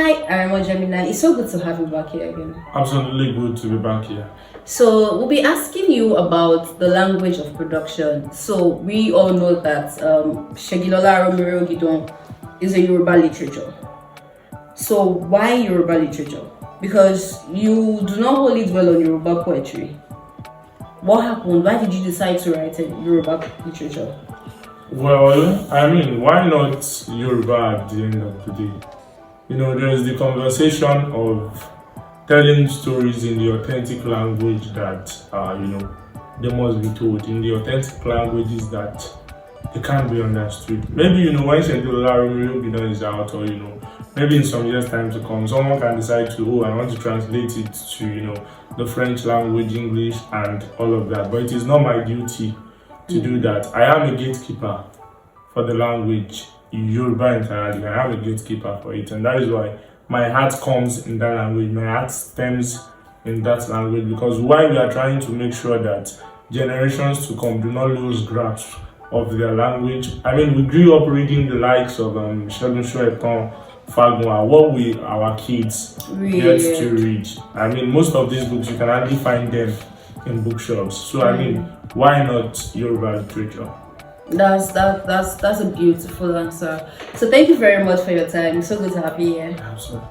Hi, Aramo Gemini. It's so good to have you back here again. Absolutely good to be back here. So we'll be asking you about the language of production. So we all know that Gílọlá Arómirẹ Ògìdán is a Yoruba literature. So why Yoruba literature? Because you do not hold it well on Yoruba poetry. What happened? Why did you decide to write a Yoruba literature? Well, I mean, why not Yoruba at the end of the day? You know, there's the conversation of telling stories in the authentic language that, they must be told, in the authentic languages that they can't be understood. Maybe, when Gílọlá Arómirẹ Ògìdán is out, or, maybe in some years' time to come, someone can decide to, I want to translate it to, the French language, English, and all of that. But it is not my duty to do that. I am a gatekeeper for the language, Yoruba entirely. I am a gatekeeper for it, and that is why my heart comes in that language. My heart stems in that language, because while we are trying to make sure that generations to come do not lose grasp of their language. I mean, we grew up reading the likes of Shegun Shoetan, Fagwa, what our kids get to read. I mean, most of these books you can hardly find them in bookshops. So I mean, why not Yoruba literature? That's a beautiful answer. So thank you very much for your time. It's so good to have you here. Absolutely.